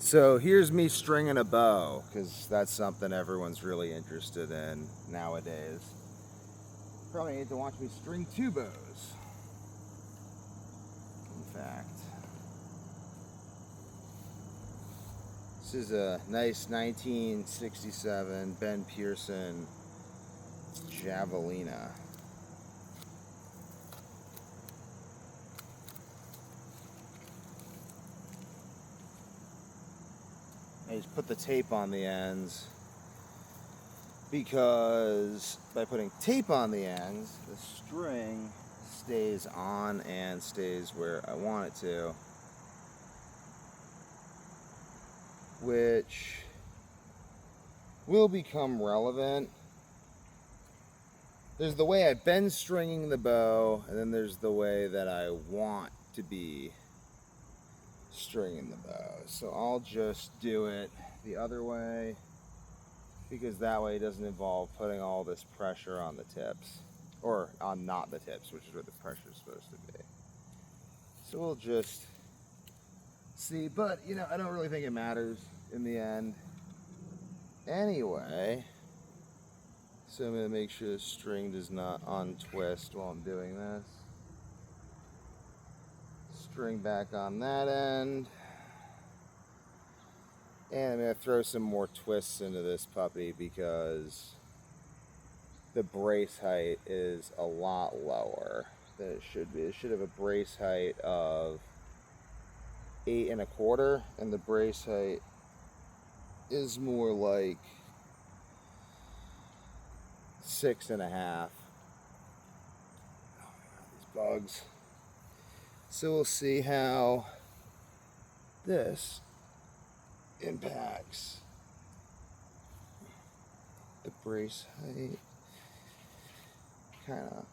So here's me stringing a bow, because that's something everyone's really interested in nowadays. Probably need to watch me string 2 bows. In fact, this is a nice 1967 Ben Pearson Javelina. I just put the tape on the ends because by putting tape on the ends, the string stays on and stays where I want it to, which will become relevant. There's the way I've been stringing the bow, and then there's the way that I want to be stringing the bow. So I'll just do it the other way, because that way it doesn't involve putting all this pressure on the tips, or on not the tips, which is where the pressure is supposed to be. So we'll just see, but you know, I don't really think it matters in the end anyway. So I'm going to make sure the string does not untwist while I'm doing this. String back on that end. And I'm going to throw some more twists into this puppy because the brace height is a lot lower than it should be. It should have a brace height of 8 1/4, and the brace height is more like 6 1/2. These bugs. So we'll see how this impacts the brace height. Kind of.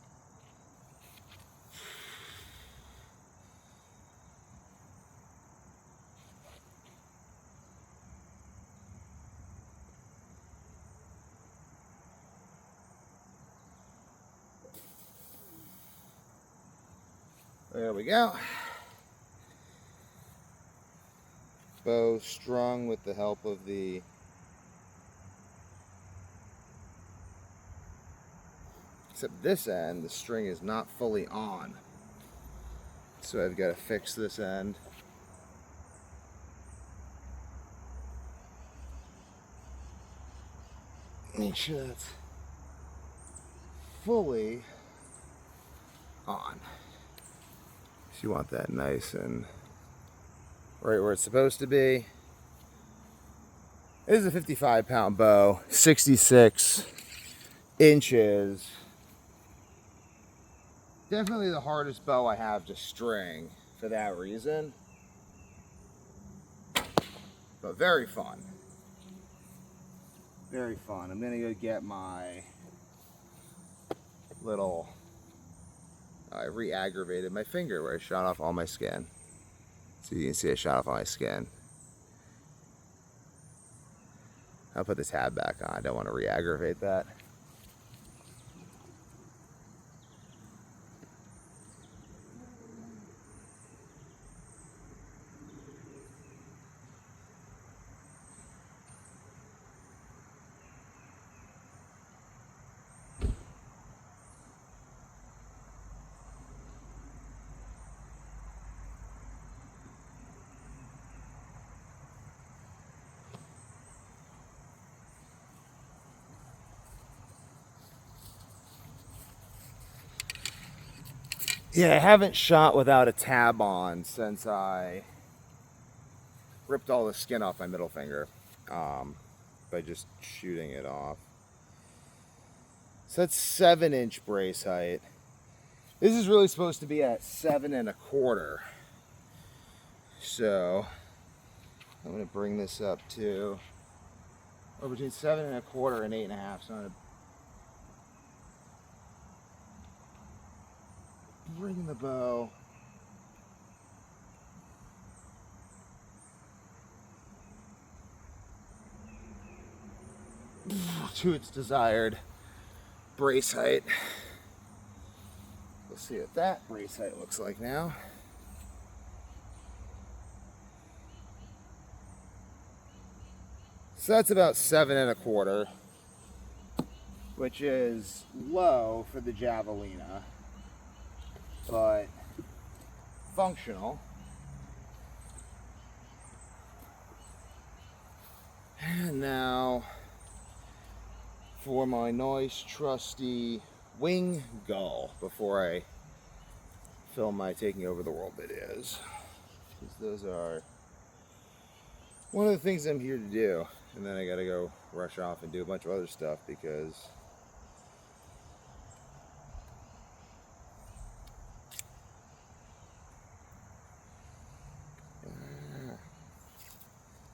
There we go. Bow strung with the help of the except this end, the string is not fully on. So I've got to fix this end. Make sure that's fully on. So you want that nice and right where it's supposed to be. This is a 55-pound bow, 66 inches. Definitely the hardest bow I have to string for that reason. But very fun. Very fun. I'm gonna go get my little, I re-aggravated my finger where I shot off all my skin. So you can see I shot off all my skin. I'll put the tab back on. I don't want to re-aggravate that. Yeah, I haven't shot without a tab on since I ripped all the skin off my middle finger by just shooting it off. So that's 7-inch brace height. This is really supposed to be at 7 1/4. So I'm going to bring this up to, or between 7 1/4 and 8 1/2. So I'm going to bring the bow to its desired brace height. We'll see what that brace height looks like now. So that's about 7 1/4, which is low for the Javelina, but functional. And now for my nice trusty Wing Gull before I film my taking over the world videos, because those are one of the things I'm here to do. And then I gotta go rush off and do a bunch of other stuff because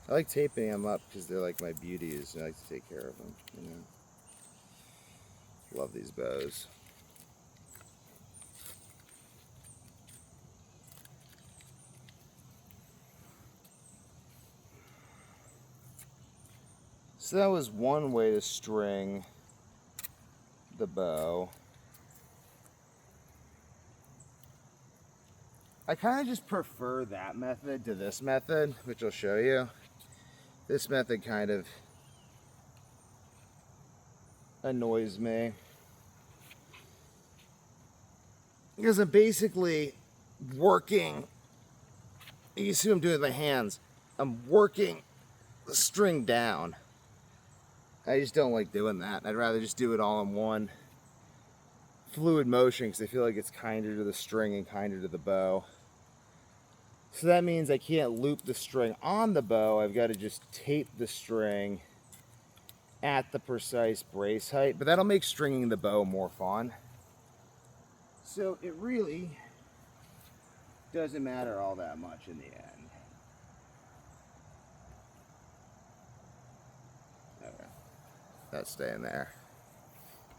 I like taping them up because they're like my beauties and I like to take care of them, you know. Love these bows. So that was one way to string the bow. I kind of just prefer that method to this method, which I'll show you. This method kind of annoys me because I'm basically working, you see what I'm doing with my hands, I'm working the string down. I just don't like doing that. I'd rather just do it all in one fluid motion because I feel like it's kinder to the string and kinder to the bow. So that means I can't loop the string on the bow. I've got to just tape the string at the precise brace height, but that'll make stringing the bow more fun. So it really doesn't matter all that much in the end. Okay, that's staying there.